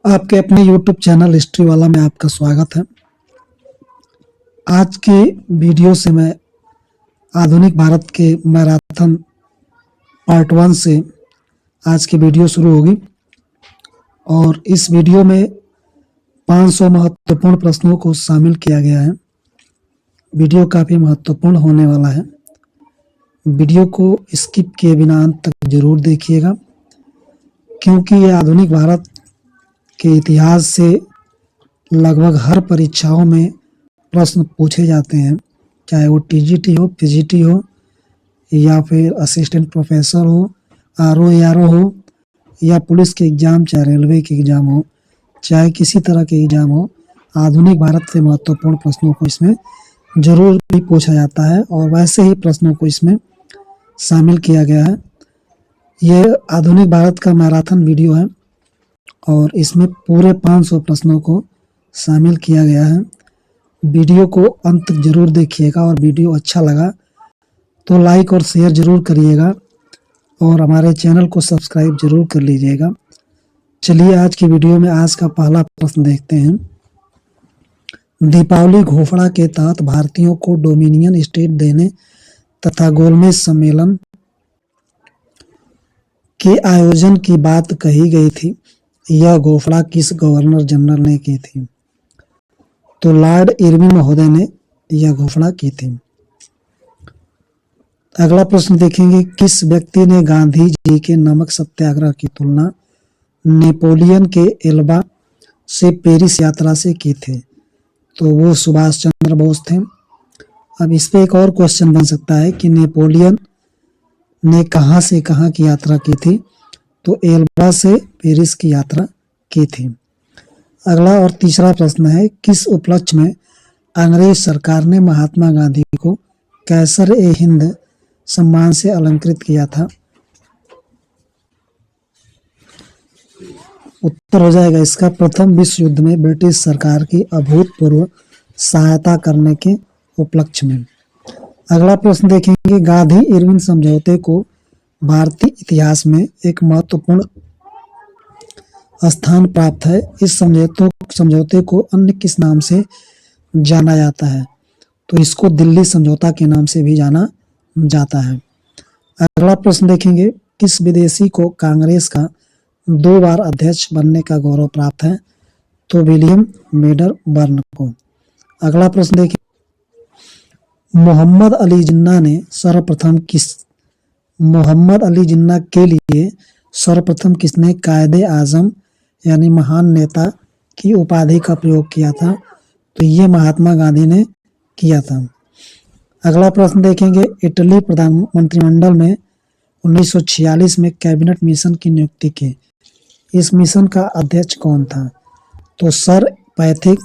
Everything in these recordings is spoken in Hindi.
आपके अपने YouTube चैनल हिस्ट्री वाला में आपका स्वागत है। आज के वीडियो से मैं आधुनिक भारत के मैराथन पार्ट 1 से आज की वीडियो शुरू होगी और इस वीडियो में 500 महत्वपूर्ण प्रश्नों को शामिल किया गया है। वीडियो काफ़ी महत्वपूर्ण होने वाला है। वीडियो को स्किप किए बिना अंत तक जरूर देखिएगा, क्योंकि ये आधुनिक भारत के इतिहास से लगभग हर परीक्षाओं में प्रश्न पूछे जाते हैं, चाहे वो टीजीटी हो, पीजीटी हो या फिर असिस्टेंट प्रोफेसर हो, आरओ एआरओ हो या पुलिस के एग्ज़ाम, चाहे रेलवे के एग्ज़ाम हो, चाहे किसी तरह के एग्ज़ाम हो। आधुनिक भारत से महत्वपूर्ण प्रश्नों को इसमें जरूर भी पूछा जाता है और वैसे ही प्रश्नों को इसमें शामिल किया गया है। ये आधुनिक भारत का मैराथन वीडियो है और इसमें पूरे 500 प्रश्नों को शामिल किया गया है। वीडियो को अंत तक जरूर देखिएगा और वीडियो अच्छा लगा तो लाइक और शेयर जरूर करिएगा और हमारे चैनल को सब्सक्राइब जरूर कर लीजिएगा। चलिए आज की वीडियो में आज का पहला प्रश्न देखते हैं। दीपावली घोषणा के तहत भारतीयों को डोमिनियन स्टेट देने तथा गोलमेज सम्मेलन के आयोजन की बात कही गई थी। यह घोषणा किस गवर्नर जनरल ने की थी? तो लॉर्ड इरविन महोदय ने यह घोषणा की थी। अगला प्रश्न देखेंगे, किस व्यक्ति ने गांधी जी के नमक सत्याग्रह की तुलना नेपोलियन के एल्बा से पेरिस यात्रा से की थी? तो वो सुभाष चंद्र बोस थे। अब इस पे एक और क्वेश्चन बन सकता है कि नेपोलियन ने कहां से कहां की यात्रा की थी? तो एल्बा से पेरिस की यात्रा की थी। अगला और तीसरा प्रश्न है, किस उपलक्ष्य में अंग्रेज सरकार ने महात्मा गांधी को कैसर ए हिंद सम्मान से अलंकृत किया था? उत्तर हो जाएगा इसका प्रथम विश्व युद्ध में ब्रिटिश सरकार की अभूतपूर्व सहायता करने के उपलक्ष्य में। अगला प्रश्न देखेंगे, गांधी इरविन समझौते को भारतीय इतिहास में एक महत्वपूर्ण स्थान प्राप्त है। इस समझौते को अन्य किस नाम से जाना जाता है? तो इसको दिल्ली समझौता के नाम से भी जाना जाता है। अगला प्रश्न देखेंगे, किस विदेशी को कांग्रेस का 2 बार अध्यक्ष बनने का गौरव प्राप्त है? तो विलियम मेडरबर्न को। अगला प्रश्न देखिए, मोहम्मद अली जिन्ना के लिए सर्वप्रथम किसने कायदे आजम यानी महान नेता की उपाधि का प्रयोग किया था? तो ये महात्मा गांधी ने किया था। अगला प्रश्न देखेंगे, इटली मंत्रिमंडल में 1946 में कैबिनेट मिशन की नियुक्ति की। इस मिशन का अध्यक्ष कौन था? तो सर पैथिक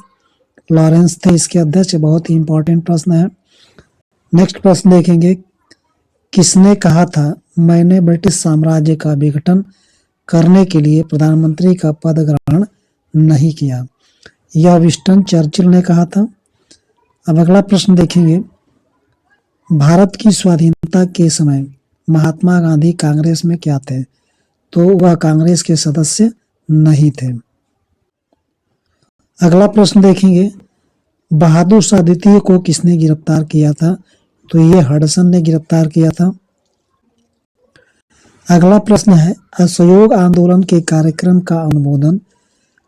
लॉरेंस थे इसके अध्यक्ष। बहुत ही इंपॉर्टेंट प्रश्न है। नेक्स्ट प्रश्न देखेंगे, किसने कहा था मैंने ब्रिटिश साम्राज्य का विघटन करने के लिए प्रधानमंत्री का पद ग्रहण नहीं किया? यह विंस्टन चर्चिल ने कहा था। अब अगला प्रश्न देखेंगे, भारत की स्वाधीनता के समय महात्मा गांधी कांग्रेस में क्या थे? तो वह कांग्रेस के सदस्य नहीं थे। अगला प्रश्न देखेंगे, बहादुर शाह द्वितीय को किसने गिरफ्तार किया था? तो ये हडसन ने गिरफ्तार किया था। अगला प्रश्न है, असहयोग आंदोलन के कार्यक्रम का अनुमोदन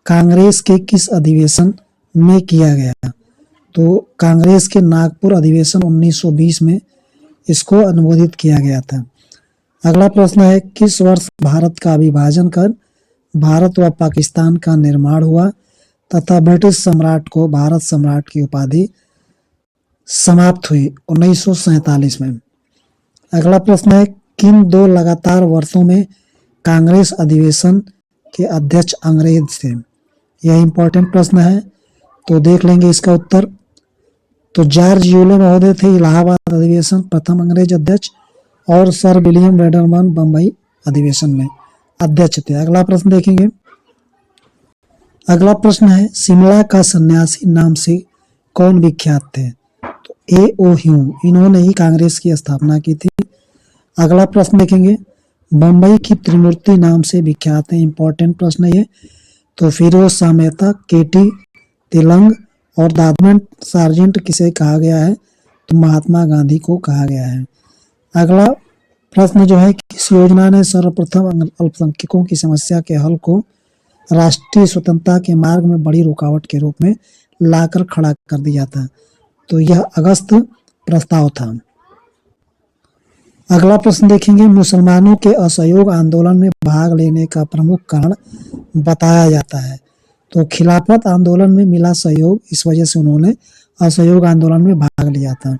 कांग्रेस के किस अधिवेशन में किया गया? तो कांग्रेस के नागपुर अधिवेशन 1920 में इसको अनुमोदित किया गया था। अगला प्रश्न है, किस वर्ष भारत का विभाजन कर भारत व पाकिस्तान का निर्माण हुआ तथा ब्रिटिश सम्राट को भारत सम्राट की उपाधि समाप्त हुई? 1947 में। अगला प्रश्न है, किन 2 लगातार वर्षों में कांग्रेस अधिवेशन के अध्यक्ष अंग्रेज थे? यह इंपॉर्टेंट प्रश्न है, तो देख लेंगे इसका उत्तर। तो जॉर्ज यूले महोदय थे इलाहाबाद अधिवेशन प्रथम अंग्रेज अध्यक्ष और सर विलियम मेडरबर्न बम्बई अधिवेशन में अध्यक्ष थे। अगला प्रश्न देखेंगे। अगला प्रश्न है, शिमला का सन्यासी नाम से कौन विख्यात थे? तो A.O. ह्यूम, इन्होंने ही कांग्रेस की स्थापना की थी। अगला प्रश्न देखेंगे, बम्बई की त्रिमूर्ति नाम से विख्यात है। इंपॉर्टेंट प्रश्न है ये। तो फिरोज शाह मेहता, केटी तिलंग और दादमन सार्जेंट किसे कहा गया है? तो महात्मा गांधी को कहा गया है। अगला प्रश्न जो है, किस योजना ने सर्वप्रथम अल्पसंख्यकों की समस्या के हल को राष्ट्रीय स्वतंत्रता के मार्ग में बड़ी रुकावट के रूप में लाकर खड़ा कर दिया था? तो यह अगस्त प्रस्ताव था। अगला प्रश्न देखेंगे, मुसलमानों के असहयोग आंदोलन में भाग लेने का प्रमुख कारण बताया जाता है? तो खिलाफत आंदोलन में मिला सहयोग, इस वजह से उन्होंने असहयोग आंदोलन में भाग लिया था।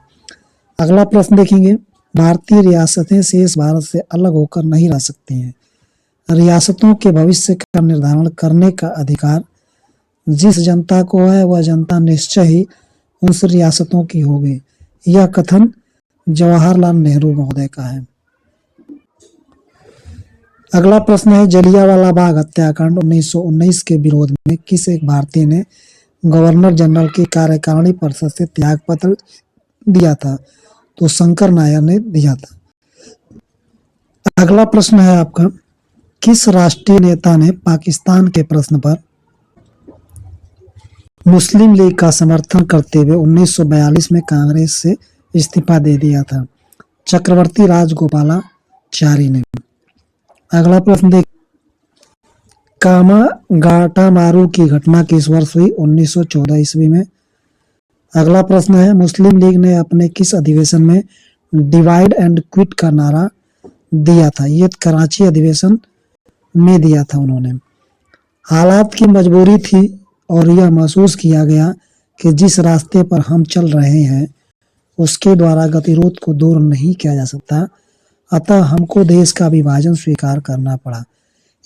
अगला प्रश्न देखेंगे, भारतीय रियासतें शेष भारत से अलग होकर नहीं रह सकती हैं। रियासतों के भविष्य का निर्धारण करने का अधिकार जिस जनता को है वह जनता निश्चय ही उन रियासतों की होगी। यह कथन जवाहरलाल नेहरू महोदय का है। अगला प्रश्न है, जलियांवाला बाग हत्याकांड 1919 के विरोध में किस एक भारतीय ने गवर्नर जनरल की कार्यकारिणी परिषद से त्याग पत्र दिया था? तो शंकर नायर ने दिया था। अगला प्रश्न है आपका, किस राष्ट्रीय नेता ने पाकिस्तान के प्रश्न पर मुस्लिम लीग का समर्थन करते हुए 1942 में कांग्रेस से इस्तीफा दे दिया था? चक्रवर्ती राजगोपालाचारी ने। अगला प्रश्न देख, कामागाटामारू की घटना किस वर्ष हुई? 1914 ईस्वी में। अगला प्रश्न है, मुस्लिम लीग ने अपने किस अधिवेशन में डिवाइड एंड क्विट का नारा दिया था? ये कराची अधिवेशन में दिया था उन्होंने। हालात की मजबूरी थी और यह महसूस किया गया कि जिस रास्ते पर हम चल रहे हैं उसके द्वारा गतिरोध को दूर नहीं किया जा सकता, अतः हमको देश का विभाजन स्वीकार करना पड़ा।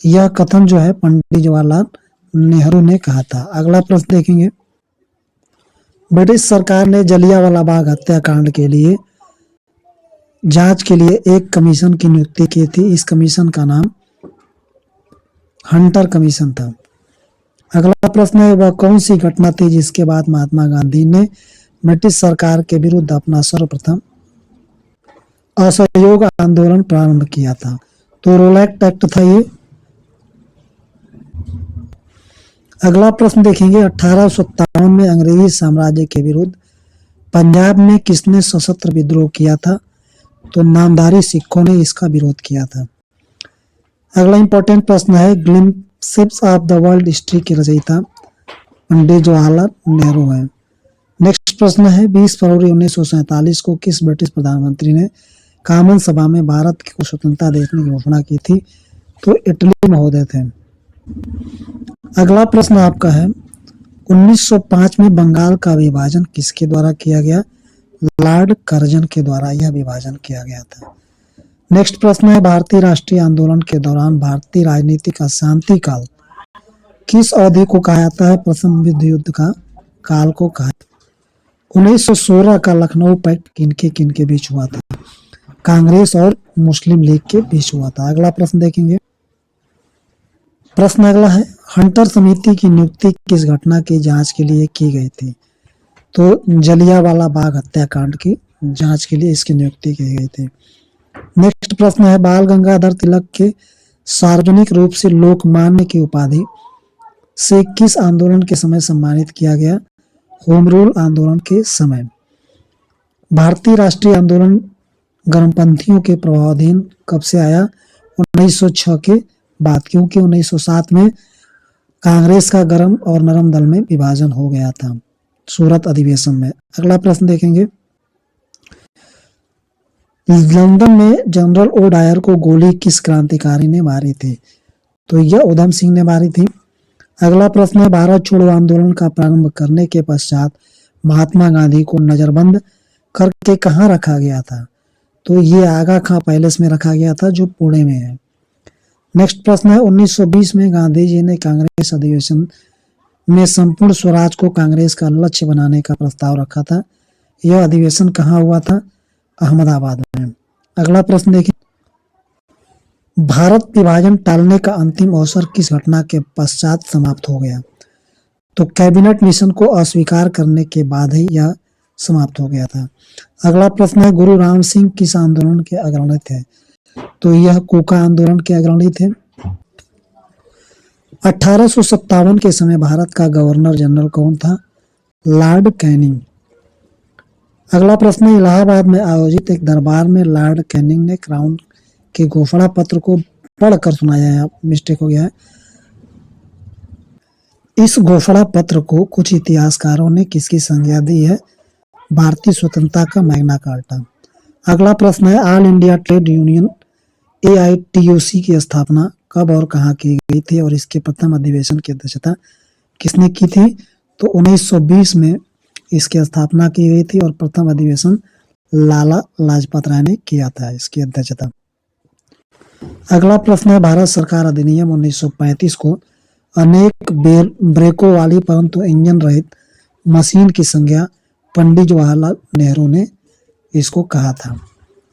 यह कथन जो है पंडित जवाहरलाल नेहरू ने कहा था। अगला प्रश्न देखेंगे, ब्रिटिश सरकार ने जलियांवाला बाग हत्याकांड के लिए जांच के लिए एक कमीशन की नियुक्ति की थी। इस कमीशन का नाम हंटर कमीशन था। अगला प्रश्न है, वह कौन सी घटना थी जिसके बाद महात्मा गांधी ने ब्रिटिश सरकार के विरुद्ध अपना सर्वप्रथम असहयोग आंदोलन प्रारंभ किया था? तो रोलैक्ट एक्ट था ये। अगला प्रश्न देखेंगे, 1857 में अंग्रेजी साम्राज्य के विरुद्ध पंजाब में किसने सशस्त्र विद्रोह किया था? तो नामधारी सिखों ने इसका विरोध किया था। अगला इंपॉर्टेंट प्रश्न है, glimpses of the world history के रचयिता पंडित जवाहरलाल नेहरू हैं। नेक्स्ट प्रश्न है, 20 फरवरी 1947 को किस ब्रिटिश प्रधानमंत्री ने कॉमन सभा में भारत को स्वतंत्रता देने की घोषणा की थी? तो इटली महोदय थे। अगला प्रश्न आपका है, 1905 में बंगाल का विभाजन किसके द्वारा किया गया? लॉर्ड कर्जन के द्वारा यह विभाजन किया गया था। नेक्स्ट प्रश्न है, भारतीय राष्ट्रीय आंदोलन के दौरान भारतीय राजनीति का शांति काल किस अवधि को कहा जाता है? प्रथम विश्व युद्ध का काल को कहा। 1916 का लखनऊ पैक्ट किनके बीच हुआ था? कांग्रेस और मुस्लिम लीग के बीच हुआ था। अगला प्रश्न देखेंगे, प्रश्न अगला है, हंटर समिति की नियुक्ति किस घटना की जांच के लिए की गई थी? तो जलियांवाला बाग हत्याकांड की जांच के लिए इसकी नियुक्ति की गई थी। नेक्स्ट प्रश्न है, बाल गंगाधर तिलक के सार्वजनिक रूप से लोकमान्य की उपाधि से किस आंदोलन के समय सम्मानित किया गया? होम रूल आंदोलन के समय। भारतीय राष्ट्रीय आंदोलन गर्मपंथियों के प्रभावाधीन कब से आया? 1906 के बाद, क्योंकि 1907 में कांग्रेस का गर्म और नरम दल में विभाजन हो गया था सूरत अधिवेशन में। अगला प्रश्न देखेंगे, लंदन में जनरल ओ डायर को गोली किस क्रांतिकारी ने मारी थी? तो यह उधम सिंह ने मारी थी। अगला प्रश्न है, भारत छोड़ो आंदोलन का प्रारंभ करने के पश्चात महात्मा गांधी को नजरबंद करके कहाँ रखा गया था? तो ये आगा खां पैलेस में रखा गया था जो पुणे में है। नेक्स्ट प्रश्न है, 1920 में गांधी जी ने कांग्रेस अधिवेशन में संपूर्ण स्वराज को कांग्रेस का लक्ष्य बनाने का प्रस्ताव रखा था। यह अधिवेशन कहाँ हुआ था? अहमदाबाद में। अगला प्रश्न देखिए, भारत विभाजन टालने का अंतिम अवसर किस घटना के पश्चात समाप्त हो गया? तो कैबिनेट मिशन को अस्वीकार करने के बाद ही यह समाप्त हो गया था। अगला प्रश्न है, गुरु राम सिंह किस आंदोलन के अग्रणी थे? तो यह कोका आंदोलन के अग्रणी थे। 1857 के समय भारत का गवर्नर जनरल कौन था? Lord Canning. अगला प्रश्न है, इलाहाबाद में आयोजित एक दरबार में लॉर्ड कैनिंग ने क्राउन के घोषणा पत्र को पढ़कर सुनाया है। मिस्टेक हो गया है। इस घोषणा पत्र को कुछ इतिहासकारों ने किसकी संज्ञा दी है? भारतीय स्वतंत्रता का मैग्ना कार्टा। अगला प्रश्न है, all India trade union AITUC की स्थापना कब और कहाँ की गई थी और इसके प्रथम अधिवेशन की अध्यक्षता किसने की थी? तो 1920 में इसकी स्थापना की गई थी और प्रथम अधिवेशन लाला लाजपत राय ने किया था इसकी अध्यक्षता। अगला प्रश्न है, भारत सरकार अधिनियम 1935 को अनेक ब्रेकों वाली परंतु इंजन रहित मशीन की संज्ञा पंडित जवाहरलाल नेहरू ने इसको कहा था।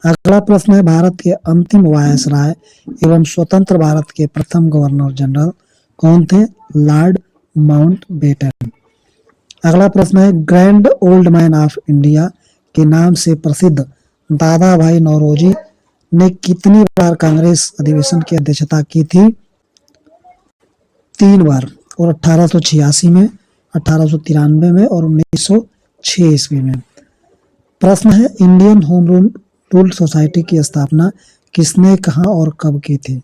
अगला प्रश्न है, भारत के अंतिम वायसराय एवं स्वतंत्र भारत के प्रथम गवर्नर जनरल कौन थे? Lord Mountbatten. अगला प्रश्न है, grand old man of India के नाम से प्रसिद्ध दादा भाई नौरोजी ने कितनी बार कांग्रेस अधिवेशन की अध्यक्षता की थी? 3 बार, और 1886 में, 1893 में और 1906 ईस्वी में। प्रश्न है, इंडियन होम रूल सोसाइटी की स्थापना किसने, कहाँ और कब की थी?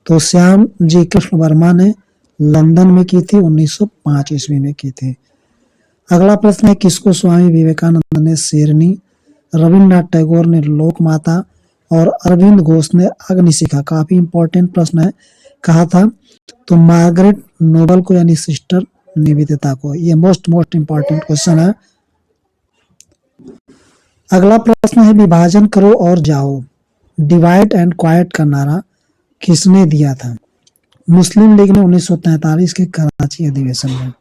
तो श्याम जी कृष्ण वर्मा ने लंदन में की थी, 1905 ईस्वी में की थी। अगला प्रश्न है, किसको स्वामी विवेकानंद ने शेरनी, रविन्द्रनाथ टैगोर ने लोकमाता और अरविंद घोष ने अग्निशिखा, काफी इंपॉर्टेंट प्रश्न है, कहा था? तो मार्गरेट नोबल को यानी सिस्टर निवेदिता को। ये मोस्ट इंपॉर्टेंट क्वेश्चन है। अगला प्रश्न है, विभाजन करो और जाओ, डिवाइड एंड क्वाइट का नारा किसने दिया था? मुस्लिम लीग ने 1943 के कराची अधिवेशन में।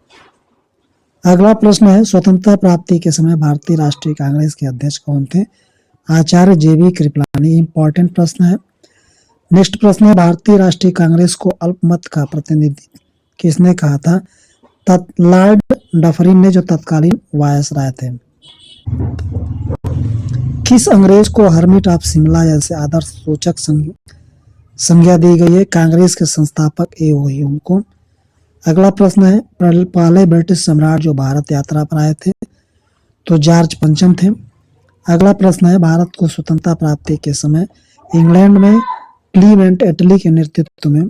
अगला प्रश्न है, स्वतंत्रता प्राप्ति के समय भारतीय राष्ट्रीय कांग्रेस के अध्यक्ष कौन थे? आचार्य JB कृपलानी। इंपॉर्टेंट प्रश्न है। नेक्स्ट प्रश्न है, भारतीय राष्ट्रीय कांग्रेस को अल्पमत का प्रतिनिधि किसने कहा था? लॉर्ड डफरिन ने, जो तत्कालीन वायसराय थे। किस अंग्रेज को हर्मिट ऑफ शिमला जैसे आदर्श सूचक संज्ञा दी गई है? कांग्रेस के संस्थापक A.O. को। अगला प्रश्न है, पहले ब्रिटिश सम्राट जो भारत यात्रा पर आए थे, तो जॉर्ज पंचम थे। अगला प्रश्न है, भारत को स्वतंत्रता प्राप्ति के समय इंग्लैंड में क्लीमेंट एटली के नेतृत्व में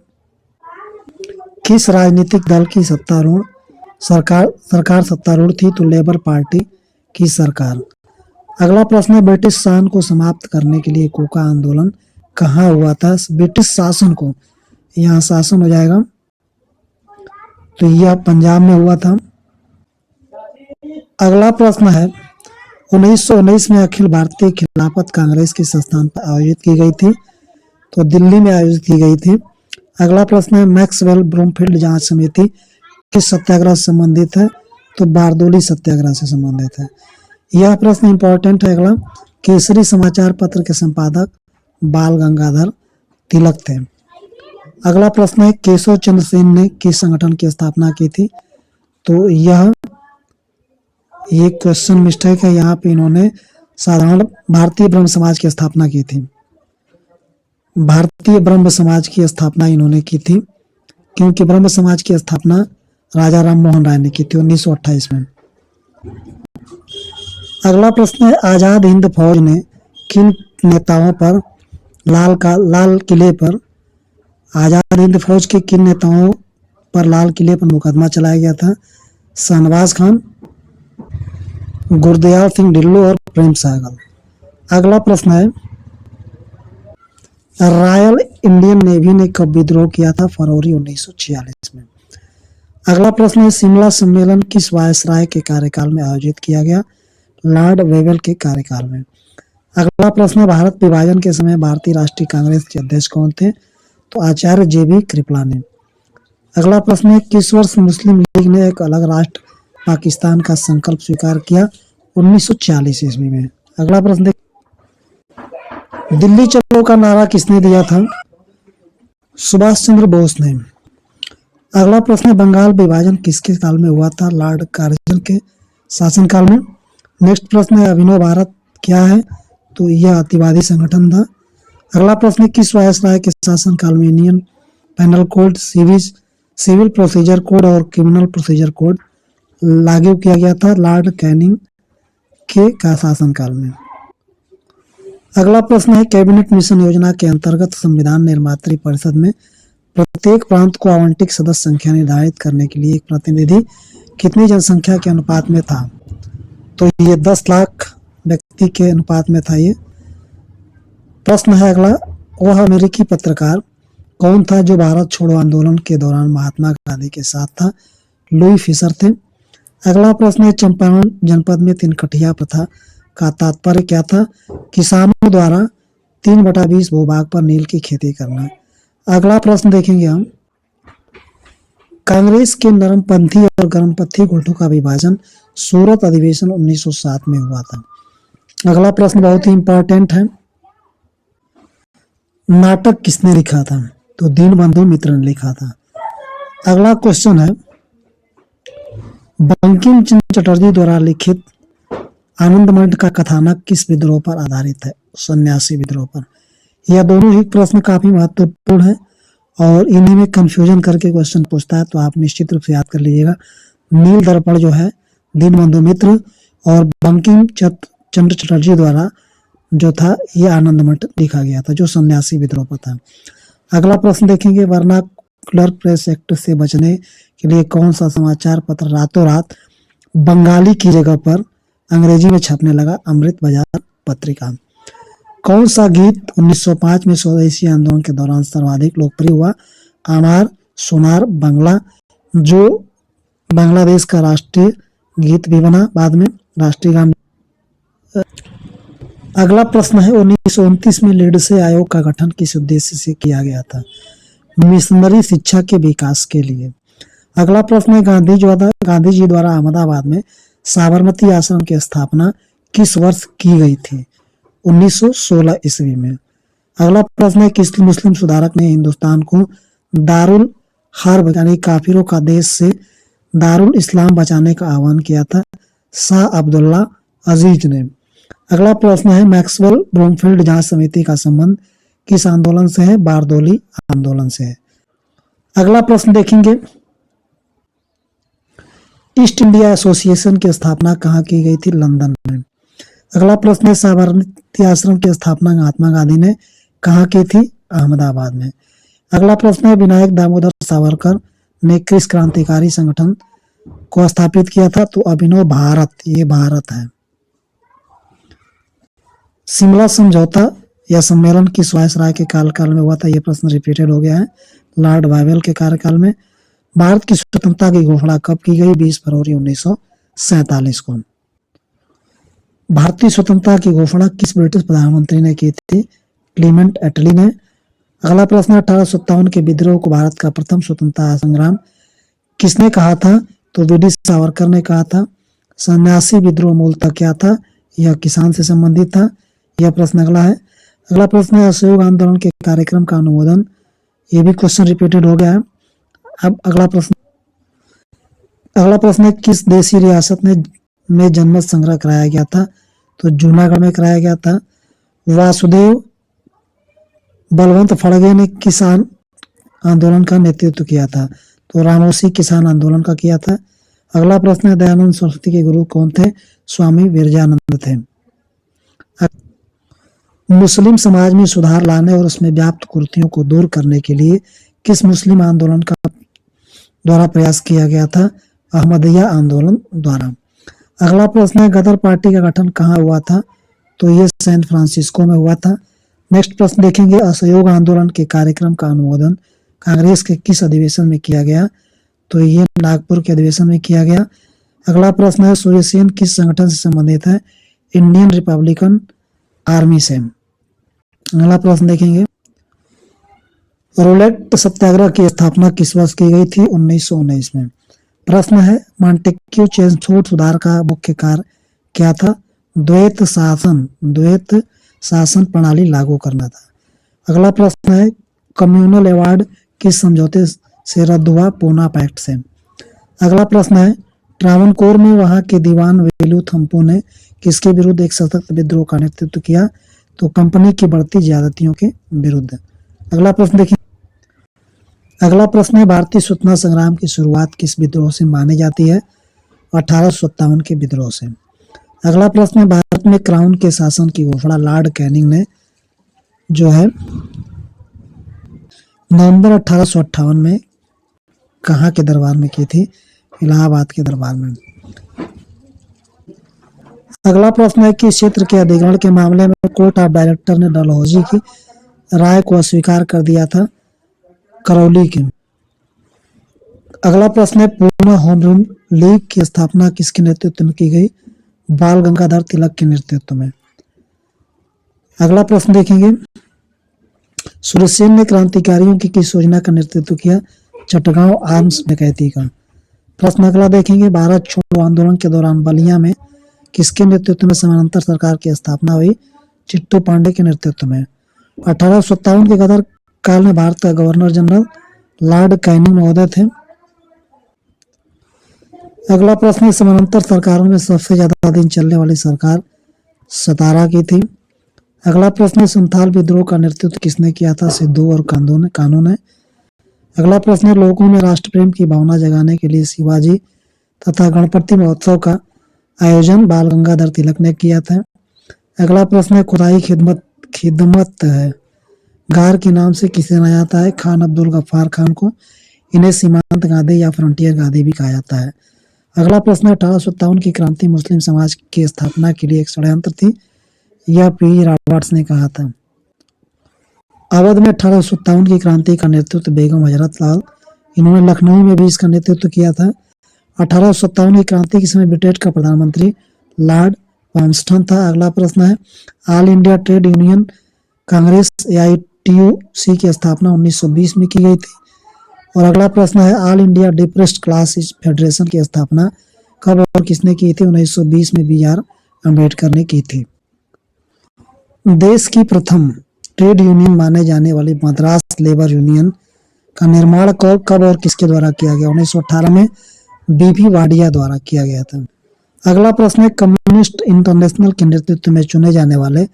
किस राजनीतिक दल की सरकार सत्तारूढ़ थी? तो लेबर पार्टी की सरकार। अगला प्रश्न है, ब्रिटिश शासन को समाप्त करने के लिए कोका आंदोलन कहाँ हुआ था? ब्रिटिश शासन को, यहाँ शासन हो जाएगा, तो यह पंजाब में हुआ था। अगला प्रश्न है, 1919 में अखिल भारतीय खिलाफत कांग्रेस किस स्थान पर आयोजित की गई थी? तो दिल्ली में आयोजित की गई थी। अगला प्रश्न है, मैक्सवेल ब्रूमफील्ड जांच समिति किस सत्याग्रह से संबंधित है? तो बारदोली सत्याग्रह से संबंधित है। यह प्रश्न इंपॉर्टेंट है। अगला, केसरी समाचार पत्र के संपादक बाल गंगाधर तिलक थे। अगला प्रश्न है, केशव चंद्र सेन ने किस संगठन की स्थापना की थी? तो ये क्वेश्चन मिस्टेक है, यहाँ पे इन्होंने साधारण भारतीय ब्रह्म समाज की स्थापना की थी। भारतीय ब्रह्म समाज की स्थापना इन्होंने की थी, क्योंकि ब्रह्म समाज की स्थापना राजा राम मोहन राय ने की थी 1928 में। अगला प्रश्न है, आजाद हिंद फौज ने किन नेताओं पर लाल किले पर आजाद हिंद फौज के किन नेताओं पर लाल किले पर मुकदमा चलाया गया था? शाहनवाज खान, गुरदयाल सिंह ढिल्लों और प्रेम सहगल। अगला प्रश्न है, रॉयल इंडियन नेवी ने कब विद्रोह किया था? फरवरी 1946 में। अगला प्रश्न है, शिमला सम्मेलन किस वायसराय के कार्यकाल में आयोजित किया गया? लॉर्ड वेवेल के कार्यकाल में। अगला प्रश्न है, भारत विभाजन के समय भारतीय राष्ट्रीय कांग्रेस के अध्यक्ष कौन थे? तो आचार्य JB कृपलानी। अगला प्रश्न है, किस वर्ष मुस्लिम लीग ने एक अलग राष्ट्र पाकिस्तान का संकल्प स्वीकार किया? 1940 ईस्वी में। अगला प्रश्न है, दिल्ली चलो का नारा किसने दिया था? सुभाष चंद्र बोस ने। अगला प्रश्न है, बंगाल विभाजन किसके काल में हुआ था? लॉर्ड कार्जन के शासनकाल में। नेक्स्ट प्रश्न है, अभिनव भारत क्या है? तो यह अतिवादी संगठन था। अगला प्रश्न है, किस वायसराय के शासनकाल में Indian penal code civil procedure code और क्रिमिनल प्रोसीजर कोड लागू किया गया था लॉर्ड कैनिंग के का शासनकाल में। अगला प्रश्न है, कैबिनेट मिशन योजना के अंतर्गत संविधान निर्मात्री परिषद में प्रत्येक प्रांत को आवंटित सदस्य संख्या निर्धारित करने के लिए एक प्रतिनिधि कितनी जनसंख्या के अनुपात में था? तो ये 10 लाख व्यक्ति के अनुपात में था ये। प्रश्न है अगला, वह अमेरिकी पत्रकार कौन था जो भारत छोड़ो आंदोलन के दौरान महात्मा गांधी के साथ था? लुई फिशर थे। अगला प्रश्न है, चंपारण जनपद में तिनकठिया प्रथा का तात्पर्य क्या था? किसानों द्वारा 3/20 भूभाग पर नील की खेती करना। अगला प्रश्न देखेंगे हम, कांग्रेस के नरमपंथी और गर्मपंथी गुटों का विभाजन सूरत अधिवेशन 1907 में हुआ था। अगला प्रश्न बहुत ही इंपॉर्टेंट है, नाटक किसने लिखा था? तो दीनबंधु मित्र ने लिखा था। अगला क्वेश्चन है, बंकिम चंद्र चटर्जी द्वारा लिखित आनंद मठ का कथानक किस विद्रोह पर आधारित है? सन्यासी विद्रोह पर। यह दोनों ही प्रश्न काफी महत्वपूर्ण है और इन्हीं में कंफ्यूजन करके क्वेश्चन पूछता है, तो आप निश्चित रूप से याद कर लीजिएगा। नील दर्पण जो है दीनबंधु मित्र और बंकिम चंद्र चटर्जी द्वारा जो था ये आनंद मठ लिखा गया था, जो सन्यासी विद्रोह पर था। अगला प्रश्न देखेंगे, वर्नाकुलर प्रेस एक्ट से बचने के लिए कौन सा समाचार पत्र रातों रात बंगाली की जगह पर अंग्रेजी में छपने लगा? अमृत बाजार पत्रिका। कौन सा गीत 1905 में स्वदेशी आंदोलन के दौरान सर्वाधिक लोकप्रिय हुआ? आमार सोनार बांग्ला, जो बांग्लादेश का राष्ट्रीय गीत भी बना बाद में, राष्ट्रीय गान। अगला प्रश्न है, 1929 में लिंडसे आयोग का गठन किस उद्देश्य से किया गया था? मिशनरी शिक्षा के विकास के लिए। अगला प्रश्न है, गांधी जी द्वारा अहमदाबाद में साबरमती आश्रम की स्थापना किस वर्ष की गई थी? 1916 ईस्वी में। अगला प्रश्न है, किस मुस्लिम सुधारक ने हिंदुस्तान को दारुल हर्ब यानी काफिरों का देश से दारुल इस्लाम बचाने का आह्वान किया था? शाह अब्दुल्ला अजीज ने। अगला प्रश्न है, मैक्सवेल ब्रूमफील्ड जांच समिति का संबंध किस आंदोलन से है? बारदोली आंदोलन से है। अगला प्रश्न देखेंगे, ईस्ट इंडिया एसोसिएशन की स्थापना कहाँ की गई थी? लंदन में। अगला प्रश्न है, साबरमती आश्रम की स्थापना महात्मा गांधी ने कहाँ की थी? अहमदाबाद में। अगला प्रश्न है, विनायक दामोदर सावरकर ने किस क्रांतिकारी संगठन को स्थापित किया था? तो अभिनव भारत, ये भारत है। शिमला समझौता या सम्मेलन किस वायसराय के कार्यकाल में हुआ था? यह प्रश्न रिपीटेड हो गया है, लॉर्ड वाइवेल के कार्यकाल में। भारत की स्वतंत्रता की घोषणा कब की गई? 20 फरवरी 1947 को। भारतीय स्वतंत्रता की घोषणा किस ब्रिटिश प्रधानमंत्री ने की थी? क्लीमेंट एटली ने। अगला प्रश्न, 1857 के विद्रोह को भारत का प्रथम स्वतंत्रता संग्राम किसने कहा था? तो वी डी सावरकर ने कहा था। सन्यासी विद्रोह मूलतः क्या था? यह किसान से संबंधित था। यह प्रश्न अगला है। अगला प्रश्न है, असहयोग आंदोलन के कार्यक्रम का अनुमोदन, ये भी क्वेश्चन रिपीटेड हो गया है। अब अगला प्रश्न है, किस देशी रियासत में जनमत संग्रह कराया गया था? तो जूनागढ़ में कराया गया था। वासुदेव बलवंत फड़गे ने किसान आंदोलन का नेतृत्व किया था? तो रामोसी किसान आंदोलन का किया था। अगला प्रश्न है, दयानंद सरस्वती के गुरु कौन थे? स्वामी विरजानंद थे। मुस्लिम समाज में सुधार लाने और उसमें व्याप्त कुरीतियों को दूर करने के लिए किस मुस्लिम आंदोलन का द्वारा प्रयास किया गया था? अहमदिया आंदोलन द्वारा। अगला प्रश्न है, गदर पार्टी का गठन कहाँ हुआ था? तो ये सैन फ्रांसिस्को में हुआ था। नेक्स्ट प्रश्न देखेंगे, असहयोग आंदोलन के कार्यक्रम का अनुमोदन कांग्रेस के किस अधिवेशन में किया गया? तो ये नागपुर के अधिवेशन में किया गया। अगला प्रश्न है, सूर्य सेन किस संगठन से संबंधित है? इंडियन रिपब्लिकन आर्मी से। अगला प्रश्न देखेंगे, रोलेट सत्याग्रह की स्थापना किस वर्ष की गई थी? 1919 में। प्रश्न है, मॉन्टेक्यू चेम्सफोर्ड सुधार का मुख्य कार्य क्या था? द्वैत शासन प्रणाली लागू करना था। अगला प्रश्न है, कम्युनल अवार्ड किस समझौते से रद्द हुआ? पूना पैक्ट से। अगला प्रश्न है, ट्रावनकोर में वहां के दीवान वेलू थम्पू ने किसके विरुद्ध एक सशक्त विद्रोह का नेतृत्व किया? तो कंपनी की बढ़ती ज्यादतियों के विरुद्ध। अगला प्रश्न देखिए, अगला प्रश्न है, भारतीय स्वतंत्रता संग्राम की शुरुआत किस विद्रोह से मानी जाती है? 1857 के विद्रोह से। अगला प्रश्न है, भारत में क्राउन के शासन की घोषणा लॉर्ड कैनिंग ने जो है नवंबर 1858 में कहाँ के दरबार में की थी? इलाहाबाद के दरबार में। अगला प्रश्न है, किस क्षेत्र के अधिग्रहण के मामले में कोर्ट ऑफ डायरेक्टर ने डलहौजी की राय को अस्वीकार कर दिया था? करौली के। अगला प्रश्न है, पूर्णा होम रूल लीग की स्थापना किसके नेतृत्व में की गई? बाल गंगाधर तिलक के नेतृत्व में। अगला प्रश्न देखेंगे, सूर्यसेन ने क्रांतिकारियों की किस योजना का नेतृत्व किया? चटगांव आर्म्स डकैती का। प्रश्न अगला देखेंगे, भारत छोड़ो आंदोलन के दौरान बलिया में किसके नेतृत्व में समानांतर सरकार की स्थापना हुई? चित्तू पांडे के नेतृत्व में। 1857 के गदर काल में भारत का गवर्नर जनरल लॉर्ड कैनिंग महोदय थे। अगला प्रश्न है, समानांतर सरकारों में सबसे ज्यादा दिन चलने वाली सरकार सतारा की थी। अगला प्रश्न है, संथाल विद्रोह का नेतृत्व किसने किया था? सिद्धू और कानू ने। अगला प्रश्न है, लोगों में राष्ट्र प्रेम की भावना जगाने के लिए शिवाजी तथा गणपति महोत्सव का आयोजन बाल गंगाधर तिलक ने किया था। अगला प्रश्न है, खुदाई खिदमत है गार के नाम से किसे जाना जाता है? खान अब्दुल गफ्फार खान को। इन्हें सीमांत गांधी या फ्रंटियर गांधी भी कहा जाता है। अगला प्रश्न है, 1857 की क्रांति मुस्लिम समाज की स्थापना के लिए एक षड्यंत्र थी, यह पी रॉबर्ट्स ने कहा था। अवध में 1857 की क्रांति का नेतृत्व बेगम हजरत लाल, इन्होंने लखनऊ में भी इसका नेतृत्व किया था। 1857 की क्रांति के समय ब्रिटेन का प्रधानमंत्री लॉर्ड पामस्टन था। अगला प्रश्न है, all India trade union Congress AITUC की स्थापना 1920 में की गई थी। और अगला प्रश्न है, all India depressed class federation की स्थापना कब और किसने की थी? 1920 में BR अम्बेडकर ने की थी। देश की प्रथम ट्रेड यूनियन माने जाने वाली मद्रास लेबर यूनियन का निर्माण कब और किसके द्वारा किया गया? 1918 में BB वाडिया द्वारा किया गया था। अगला प्रश्न है, कम्युनिस्ट इंटरनेशनल के नेतृत्व में चुने जाने वाले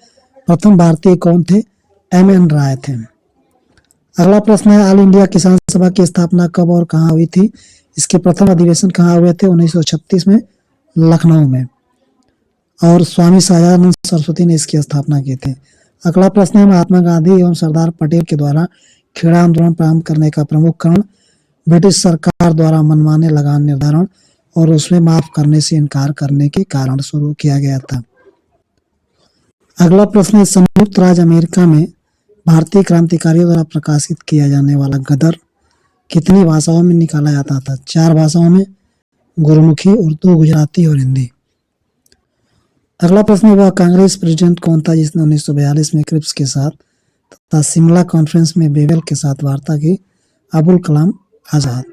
प्रथम भारतीय कौन थे? MN राय थे। अगला प्रश्न है, ऑल इंडिया किसान सभा की स्थापना कब और कहाँ हुई थी? इसके प्रथम अधिवेशन कहाँ हुए थे? 1936 में लखनऊ में। और स्वामी सहाजानंद सरस्वती ने इसकी स्थापना की थी। अगला प्रश्न है, महात्मा गांधी एवं सरदार पटेल के द्वारा खेड़ा आंदोलन प्रारंभ करने का प्रमुख कारण ब्रिटिश सरकार द्वारा मनमाने लगान निर्धारण और उसमें माफ करने से इनकार करने के कारण शुरू किया गया था। अगला प्रश्न है, संयुक्त राज्य अमेरिका में भारतीय क्रांतिकारियों द्वारा प्रकाशित किया जाने वाला गदर कितनी भाषाओं में निकाला जाता था? 4 भाषाओं में, गुरमुखी, उर्दू, गुजराती और हिंदी। अगला प्रश्न है, वह कांग्रेस प्रेसिडेंट कौन था जिसने 1942 में क्रिप्स के साथ तथा शिमला कॉन्फ्रेंस में बेवेल के साथ वार्ता की? अबुल कलाम आजाद।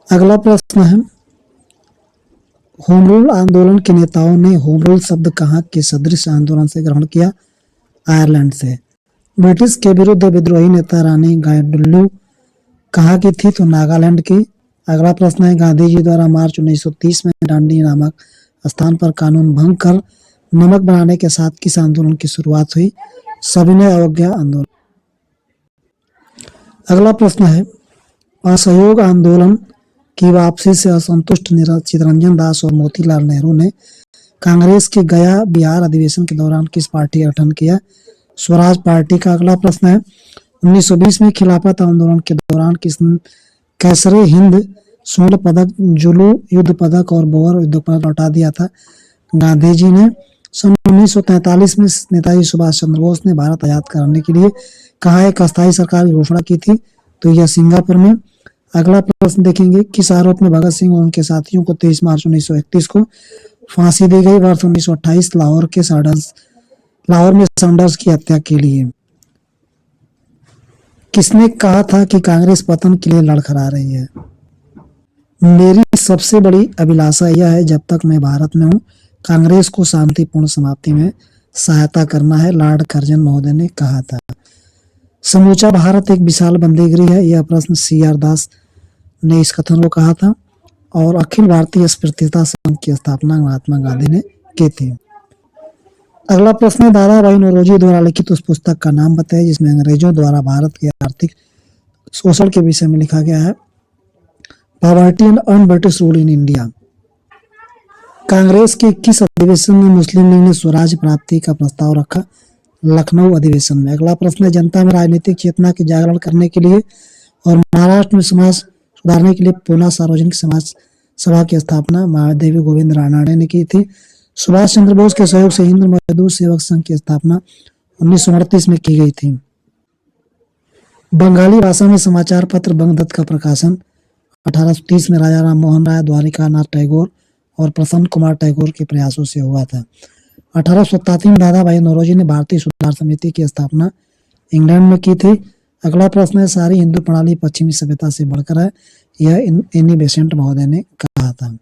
अगला प्रश्न है, होम रूल आंदोलन के नेताओं ने होम रूल शब्द कहाँ के सदृश आंदोलन से ग्रहण किया? आयरलैंड से। ब्रिटिश के विरुद्ध विद्रोही नेता रानी गाइडुल्लू कहाँ की थी? तो नागालैंड की। अगला प्रश्न है, गांधी जी द्वारा मार्च 1930 में डांडी नामक स्थान पर कानून भंग कर नमक बनाने के साथ किस आंदोलन की शुरुआत हुई? सविनय अवज्ञा आंदोलन। अगला प्रश्न है, असहयोग आंदोलन की वापसी से असंतुष्ट चित्तरंजन दास और मोतीलाल नेहरू ने कांग्रेस के गया बिहार अधिवेशन के दौरान किस पार्टी का गठन किया? स्वराज पार्टी का। अगला प्रश्न है, 1920 में खिलाफत आंदोलन के दौरान कैसरे हिंद स्वर्ण पदक, जुलू युद्ध पदक और बोअर युद्ध पदक लौटा दिया था? गांधी जी ने। सन 1943 में नेताजी सुभाष चंद्र बोस ने भारत आजाद कराने के लिए कहाँ एक अस्थायी सरकार की घोषणा की थी? तो यह सिंगापुर में। अगला प्रश्न देखेंगे, किस आरोप में भगत सिंह और उनके साथियों को 23 मार्च 1931 को फांसी दी गई? वर्ष 1928 लाहौर में सैंडर्स की हत्या के लिए। किसने कहा था कि कांग्रेस पतन के लिए लड़खड़ा रही है? मेरी सबसे बड़ी अभिलाषा यह है, जब तक मैं भारत में हूँ कांग्रेस को शांतिपूर्ण समाप्ति में सहायता करना है, लॉर्ड कर्जन महोदय ने कहा था। समूचा भारत एक विशाल बंदीगृह है, यह प्रश्न CR दास ने इस कथन को कहा था। और अखिल भारतीय स्फूर्तिता संघ की स्थापना महात्मा गांधी ने की थी। अगला प्रश्न है, दादा भाई नौरोजी द्वारा लिखित उस पुस्तक का नाम बताइए जिसमें अंग्रेजों द्वारा भारत के आर्थिक शोषण के विषय में लिखा गया है। Poverty and earn British rule in India. Congress के 21 अधिवेशन में मुस्लिम लीग ने स्वराज प्राप्ति का प्रस्ताव रखा, लखनऊ अधिवेशन में। अगला प्रश्न है, जनता में राजनीतिक चेतना के जागरण करने के लिए और महाराष्ट्र में समाज सुधारने के लिए पूना सार्वजनिक समाज सभा की स्थापना महादेवी गोविंद रानड़े ने की थी। सुभाष चंद्र बोस के सहयोग से हिंद मजदूर सेवक संघ की स्थापना 1938 में की गई थी। बंगाली भाषा में समाचार पत्र बंगदत्त का प्रकाशन 1830 में राजा राम मोहन राय, द्वारिकानाथ टैगोर और प्रसन्न कुमार टैगोर के प्रयासों से हुआ था। 1887 में दादा भाई नौरोजी ने भारतीय सुधार समिति की स्थापना इंग्लैंड में की थी। अगला प्रश्न है, सारी हिंदू प्रणाली पश्चिमी सभ्यता से बढ़कर है, यह एनी बेसेंट महोदय ने कहा था।